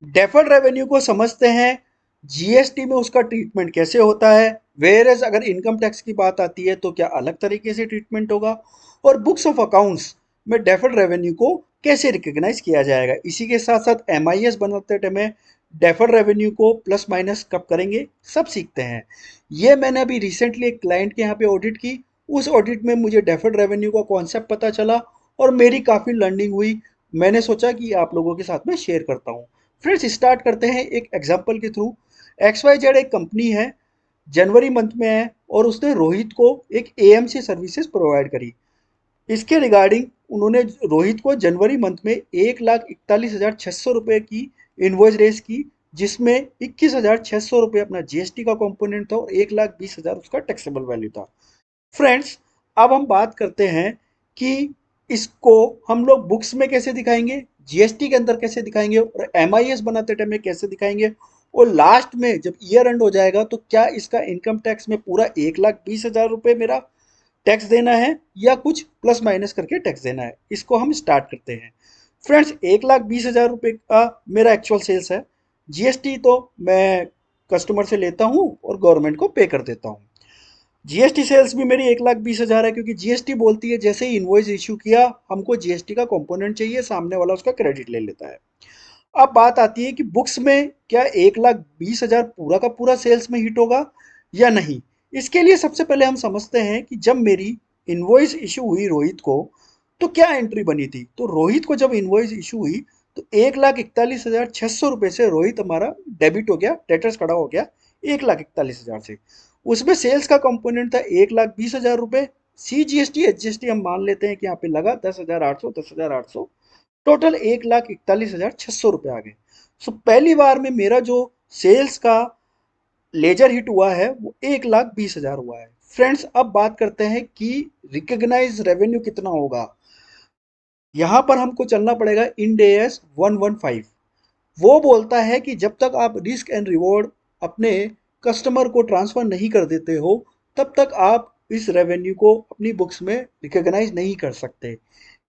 Deferred revenue को समझते हैं, जीएसटी में उसका ट्रीटमेंट कैसे होता है, वेयर एज अगर इनकम टैक्स की बात आती है तो क्या अलग तरीके से ट्रीटमेंट होगा, और बुक्स ऑफ अकाउंट्स में डेफर्ड रेवेन्यू को कैसे रिकग्नाइज किया जाएगा। इसी के साथ साथ एमआईएस बनाते टाइम डेफर्ड रेवेन्यू को प्लस माइनस कब करेंगे, सब सीखते हैं। ये मैंने अभी रिसेंटली एक क्लाइंट के यहाँ पे ऑडिट की। उस ऑडिट में मुझे डेफर्ड रेवेन्यू का कॉन्सेप्ट पता चला और मेरी काफ़ी लर्निंग हुई। मैंने सोचा कि आप लोगों के साथ में शेयर करता हूँ। फ्रेंड्स, स्टार्ट करते हैं एक एग्जांपल के थ्रू। एक्स वाई जेड एक कंपनी है, जनवरी मंथ में है, और उसने रोहित को एक एएमसी सर्विसेज प्रोवाइड करी। इसके रिगार्डिंग उन्होंने रोहित को जनवरी मंथ में 1,41,600 रुपये की इन्वॉइस रेज की, जिसमें 21,600 रुपये अपना जीएसटी का कंपोनेंट था और 1,20,000 उसका टैक्सेबल वैल्यू था। फ्रेंड्स, अब हम बात करते हैं कि इसको हम लोग बुक्स में कैसे दिखाएंगे, जीएसटी के अंदर कैसे दिखाएंगे, और एमआईएस बनाते टाइम में कैसे दिखाएंगे, और लास्ट में जब ईयर एंड हो जाएगा तो क्या इसका इनकम टैक्स में पूरा 1,20,000 रुपये मेरा टैक्स देना है या कुछ प्लस माइनस करके टैक्स देना है। इसको हम स्टार्ट करते हैं। फ्रेंड्स, 1,20,000 रुपये का मेरा एक्चुअल सेल्स है। जीएसटी तो मैं कस्टमर से लेता हूँ और गवर्नमेंट को पे कर देता हूँ। जीएसटी सेल्स भी मेरी 1,20,000 है, क्योंकि जीएसटी बोलती है जैसे ही इनवॉइस इशू किया हमको जीएसटी का कंपोनेंट चाहिए, सामने वाला उसका क्रेडिट ले लेता है। अब बात आती है कि बुक्स में क्या 1,20,000 पूरा का पूरा सेल्स में हिट होगा या नहीं। इसके लिए सबसे पहले हम समझते हैं कि जब मेरी इनवॉइस इशू हुई रोहित को, तो क्या एंट्री बनी थी। तो रोहित को जब इनवॉइस इशू हुई तो 1,41,600 रुपये से रोहित हमारा डेबिट हो गया, डेटर्स खड़ा हो गया 1,41,000 से। उसमें सेल्स का कंपोनेंट था 1,20,000 रुपये। सी जीएसटी एच जीएसटी हम मान लेते हैं कि यहाँ पे लगा 10,800, 10,800, टोटल 1,41,600 रुपये आ गए। सो पहली बार में मेरा जो सेल्स का लेजर हिट हुआ है वो 1,20,000 हुआ है। फ्रेंड्स, अब बात करते हैं कि रिकग्नाइज रेवेन्यू कितना होगा। यहाँ पर हमको चलना पड़ेगा इंड एस 115। वो बोलता है कि जब तक आप रिस्क एंड रिवॉर्ड अपने कस्टमर को ट्रांसफर नहीं कर देते हो तब तक आप इस रेवेन्यू को अपनी बुक्स में रिकॉग्नाइज नहीं कर सकते।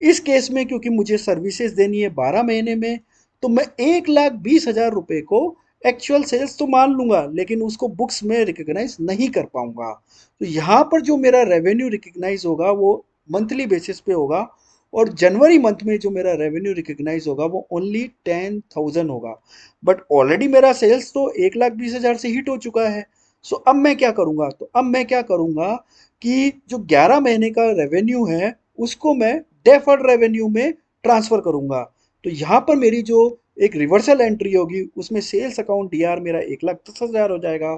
इस केस में क्योंकि मुझे सर्विसेज देनी है 12 महीने में, तो मैं 1,20,000 रुपये को एक्चुअल सेल्स तो मान लूंगा लेकिन उसको बुक्स में रिकॉग्नाइज नहीं कर पाऊंगा। तो यहाँ पर जो मेरा रेवेन्यू रिकॉग्नाइज होगा वो मंथली बेसिस पे होगा, और जनवरी मंथ में जो मेरा रेवेन्यू रिकॉग्नाइज होगा वो ओनली 10,000 होगा। बट ऑलरेडी मेरा सेल्स तो 1,20,000 से हिट हो चुका है। सो अब मैं क्या करूंगा, तो अब मैं क्या करूंगा कि जो 11 महीने का रेवेन्यू है उसको मैं डेफर्ड रेवेन्यू में ट्रांसफर करूंगा। तो यहाँ पर मेरी जो एक रिवर्सल एंट्री होगी उसमें सेल्स अकाउंट डीआर मेरा 1,10,000 हो जाएगा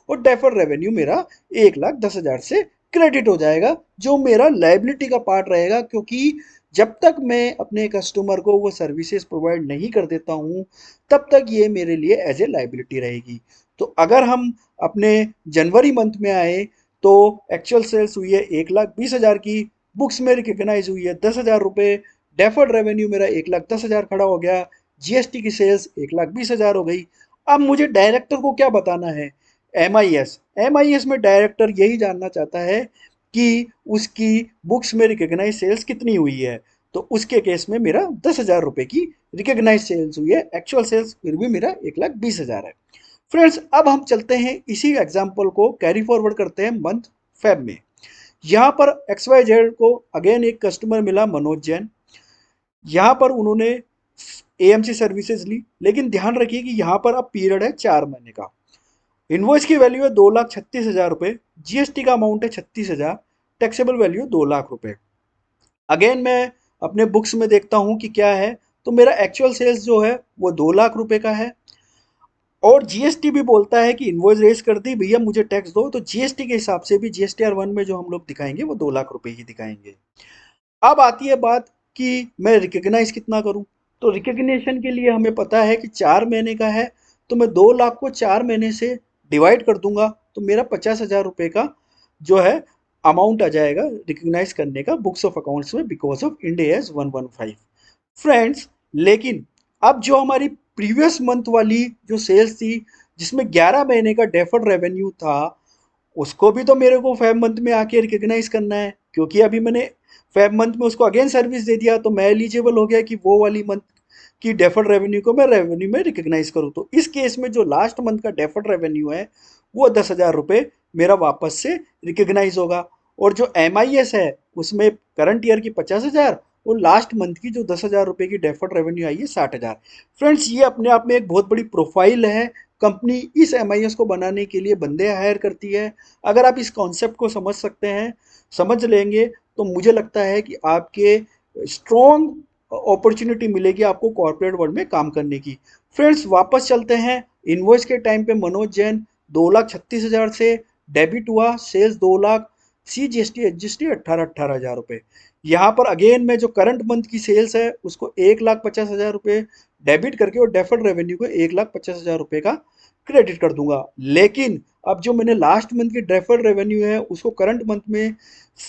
और डेफर्ड रेवेन्यू मेरा 1,10,000 से क्रेडिट हो जाएगा, जो मेरा लाइबिलिटी का पार्ट रहेगा। क्योंकि जब तक मैं अपने कस्टमर को वो सर्विसेज प्रोवाइड नहीं कर देता हूँ तब तक ये मेरे लिए एज ए लाइबिलिटी रहेगी। तो अगर हम अपने जनवरी मंथ में आए तो एक्चुअल सेल्स हुई है 1,20,000 की, बुक्स में रिकग्नाइज हुई है 10,000 रुपये, डेफर्ड रेवेन्यू मेरा 1,10,000 खड़ा हो गया, जीएसटी की सेल्स 1,20,000 हो गई। अब मुझे डायरेक्टर को क्या बताना है, एमआईएस। एमआईएस में डायरेक्टर यही जानना चाहता है कि उसकी बुक्स में रिकग्नाइज सेल्स कितनी हुई है। तो उसके केस में मेरा 10,000 रुपये की रिकग्नाइज सेल्स हुई है, एक्चुअल सेल्स फिर भी मेरा 1,20,000 है। फ्रेंड्स, अब हम चलते हैं इसी एग्जाम्पल को कैरी फॉरवर्ड करते हैं मंथ फेब में। यहाँ पर एक्स वाई जेड को अगेन एक कस्टमर मिला मनोज जैन। यहाँ पर उन्होंने एएमसी सर्विसेज ली, लेकिन ध्यान रखिए कि यहाँ पर अब पीरियड है 4 महीने का। इनवॉइस की वैल्यू है 2,36,000 रुपये, जीएसटी का अमाउंट है 36,000, टैक्सेबल वैल्यू 2,00,000 रुपये। अगेन मैं अपने बुक्स में देखता हूँ कि क्या है, तो मेरा एक्चुअल सेल्स जो है वो 2,00,000 रुपये का है, और जीएसटी भी बोलता है कि इनवॉइस रेज कर दी भैया मुझे टैक्स दो, तो जीएसटी के हिसाब से भी जीएसटीआर 1 में जो हम लोग दिखाएंगे वो 2,00,000 रुपये ही दिखाएंगे। अब आती है बात कि मैं रिकग्नाइज कितना करूं। तो रिकग्निशन के लिए हमें पता है कि 4 महीने का है, तो मैं 2,00,000 को 4 महीने से डिवाइड कर दूंगा तो मेरा 50,000 रुपये का जो है अमाउंट आ जाएगा रिकग्नाइज करने का बुक्स ऑफ अकाउंट्स में, because of end S 115। Friends, लेकिन अब जो हमारी प्रीवियस मंथ वाली जो सेल्स थी जिसमें 11 महीने का डेफर्ड रेवेन्यू था, उसको भी तो मेरे को फेब मंथ में आके रिकग्नाइज करना है, क्योंकि अभी मैंने फेब मंथ में उसको अगेन सर्विस दे दिया तो मैं एलिजिबल हो गया कि वो वाली मंथ कि डेफर्ड रेवेन्यू को मैं रेवेन्यू में रिकग्नाइज करूँ। तो इस केस में जो लास्ट मंथ का डेफर्ड रेवेन्यू है वो 10,000 रुपये मेरा वापस से रिकग्नाइज होगा। और जो MIS है उसमें करंट ईयर की 50,000 और लास्ट मंथ की जो 10,000 रुपये की डेफर्ड रेवेन्यू आई है 60,000। फ्रेंड्स, ये अपने आप में एक बहुत बड़ी प्रोफाइल है। कंपनी इस MIS को बनाने के लिए बंदे हायर करती है। अगर आप इस कॉन्सेप्ट को समझ सकते हैं, समझ लेंगे, तो मुझे लगता है कि आपके स्ट्रॉन्ग अपॉर्चुनिटी मिलेगी आपको कॉर्पोरेट वर्ल्ड में काम करने की। फ्रेंड्स, वापस चलते हैं। इनवॉइस के टाइम पे मनोज जैन 2,36,000 से डेबिट हुआ, सेल्स 2 लाख, CGST HGST 18,000 यहाँ पर अगेन मैं जो करंट मंथ की सेल्स है उसको 1,50,000 डेबिट करके और डेफर्ड रेवेन्यू को 1,50,000 का क्रेडिट कर दूंगा। लेकिन अब जो मैंने लास्ट मंथ की डेफर्ड रेवेन्यू है उसको करंट मंथ में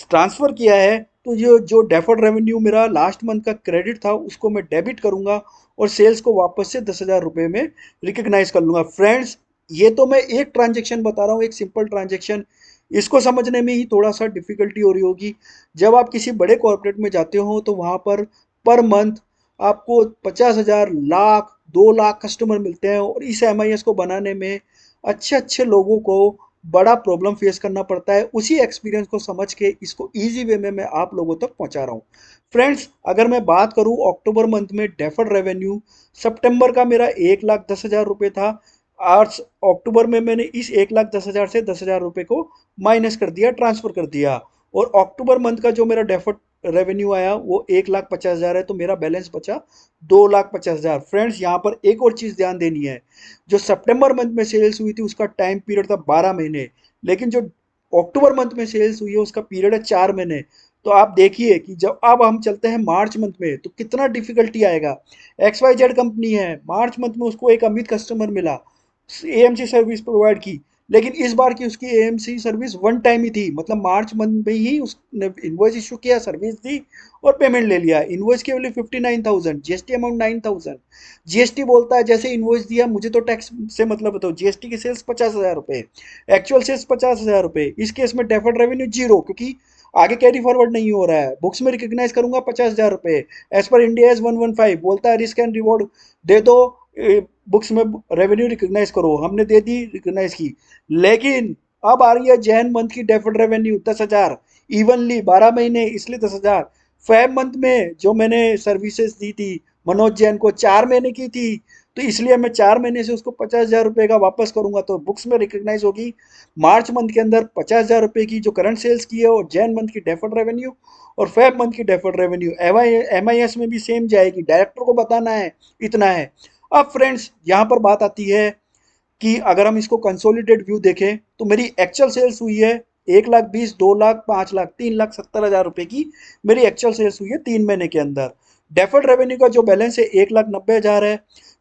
ट्रांसफर किया है, तो ये जो डेफर्ड रेवेन्यू मेरा लास्ट मंथ का क्रेडिट था उसको मैं डेबिट करूंगा और सेल्स को वापस से 10,000 में रिकग्नाइज कर लूंगा। फ्रेंड्स, ये तो मैं एक ट्रांजेक्शन बता रहा हूँ, एक सिंपल ट्रांजेक्शन। इसको समझने में ही थोड़ा सा डिफिकल्टी हो रही होगी। जब आप किसी बड़े कॉर्पोरेट में जाते हो तो वहाँ पर मंथ आपको 50,000, लाख, 2 लाख कस्टमर मिलते हैं और इस MIS को बनाने में अच्छे अच्छे लोगों को बड़ा प्रॉब्लम फेस करना पड़ता है। उसी एक्सपीरियंस को समझ के इसको ईजी वे में मैं आप लोगों तक पहुंचा रहा हूँ। फ्रेंड्स, अगर मैं बात करूँ अक्टूबर मंथ में डेफर्ड रेवेन्यू, सितंबर का मेरा 1,10,000 था। आज अक्टूबर में मैंने इस 1,10,000 से 10,000 को माइनस कर दिया, ट्रांसफर कर दिया, और अक्टूबर मंथ का जो मेरा डेफर्ड रेवेन्यू आया वो 1,50,000 है, तो मेरा बैलेंस बचा 2,50,000। फ्रेंड्स, यहाँ पर एक और चीज़ ध्यान देनी है। जो सितंबर मंथ में सेल्स हुई थी उसका टाइम पीरियड था 12 महीने, लेकिन जो अक्टूबर मंथ में सेल्स हुई है उसका पीरियड है 4 महीने। तो आप देखिए कि जब अब हम चलते हैं मार्च मंथ में तो कितना डिफिकल्टी आएगा। XYZ कंपनी है, मार्च मंथ में उसको एक अमित कस्टमर मिला, AMC सर्विस प्रोवाइड की, लेकिन इस बार की उसकी AMC सर्विस वन टाइम ही थी, मतलब मार्च मंथ में ही उसने इन्वॉइस इशू किया, सर्विस दी और पेमेंट ले लिया। इन्वॉइस की वैल्यू 59,000, GST अमाउंट 9,000। GST बोलता है जैसे इन्वॉइस दिया मुझे तो टैक्स से मतलब बताओ, GST की सेल्स 50,000 रुपये, एक्चुअल सेल्स 50,000 रुपये। इस केस में डेफर्ड रेवेन्यू जीरो, क्योंकि आगे कैरी फॉरवर्ड नहीं हो रहा है। बुक्स में रिकग्नाइज करूंगा 50,000 रुपये, एज पर इंडिया 115 बोलता है रिस्क एंड रिवॉर्ड दे दो, बुक्स में रेवेन्यू रिकग्नाइज करो, हमने दे दी, रिकग्नाइज की। लेकिन अब आ रही है जैन मंथ की डेफर्ड रेवेन्यू 10,000, इवनली 12 महीने, इसलिए 10,000। फेब मंथ में जो मैंने सर्विसेज दी थी मनोज जैन को 4 महीने की थी, तो इसलिए मैं 4 महीने से उसको 50,000 रुपये का वापस करूंगा, तो बुक्स में रिकग्नाइज होगी मार्च मंथ के अंदर 50,000 रुपये की जो करंट सेल्स की है, और जैन मंथ की डेफर्ड रेवेन्यू और फेब मंथ की डेफर्ड रेवेन्यू। MIS में भी सेम जाएगी, डायरेक्टर को बताना है इतना है। अब फ्रेंड्स, यहाँ पर बात आती है कि अगर हम इसको कंसोलिडेट व्यू देखें तो मेरी एक्चुअल सेल्स हुई है 1,20,000, 2 लाख, 5 लाख, 3,70,000 रुपये की मेरी एक्चुअल सेल्स हुई है 3 महीने के अंदर। डेफर्ड रेवेन्यू का जो बैलेंस है 1,90,000 है,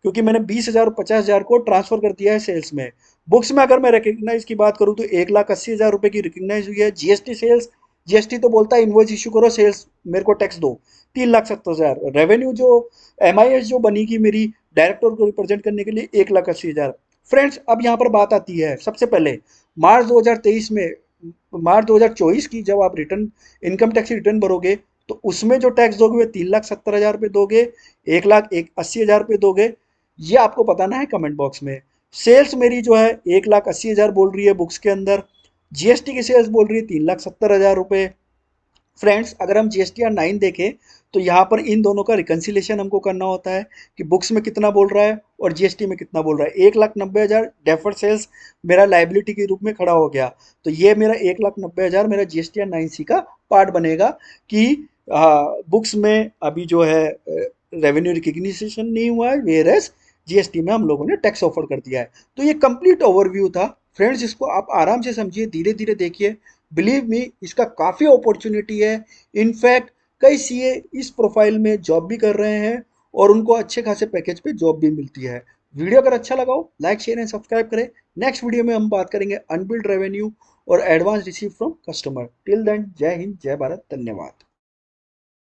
क्योंकि मैंने 20,000 और 50,000 को ट्रांसफर कर दिया है सेल्स में। बुक्स में अगर मैं रिकग्नाइज की बात करूँ तो 1,80,000 रुपये की रिकग्नाइज हुई है। GST सेल्स, GST तो बोलता है इन्वॉइस इशू करो, सेल्स मेरे को टैक्स दो, 3,70,000। रेवेन्यू जो MIS जो बनी की मेरी डायरेक्टर को रिप्रेजेंट करने के लिए 1,80,000। फ्रेंड्स, अब यहाँ पर बात आती है सबसे पहले मार्च 2023 में, मार्च 2024 की जब आप रिटर्न, इनकम टैक्स रिटर्न भरोगे तो उसमें जो टैक्स दोगे वो 3,70,000 रुपये दोगे, 1,80,000 रुपये दोगे। ये आपको बताना है कमेंट बॉक्स में। सेल्स मेरी जो है 1,80,000 बोल रही है बुक्स के अंदर, GST की सेल्स बोल रही है 3,70,000 रुपये। फ्रेंड्स, अगर हम GSTR 9 देखें तो यहाँ पर इन दोनों का रिकन्सिलेशन हमको करना होता है कि बुक्स में कितना बोल रहा है और GST में कितना बोल रहा है। 1,90,000 डेफर्ड सेल्स मेरा लाइबिलिटी के रूप में खड़ा हो गया, तो ये मेरा 1,90,000 मेरा GSTR 9C का पार्ट बनेगा कि बुक्स में अभी जो है रेवेन्यू रिकग्निशन नहीं हुआ है, वेयर एज GST में हम लोगों ने टैक्स ऑफर कर दिया है। तो ये कंप्लीट ओवरव्यू था। फ्रेंड्स, इसको आप आराम से समझिए, धीरे धीरे देखिए। बिलीव मी, इसका काफ़ी अपॉर्चुनिटी है। इनफैक्ट कई CA इस प्रोफाइल में जॉब भी कर रहे हैं और उनको अच्छे खासे पैकेज पे जॉब भी मिलती है। वीडियो अगर अच्छा लगा हो लाइक, शेयर एंड सब्सक्राइब करें। नेक्स्ट वीडियो में हम बात करेंगे अनबिल्ड रेवेन्यू और advance received from customer. Till then, जय हिंद, जय भारत, धन्यवाद।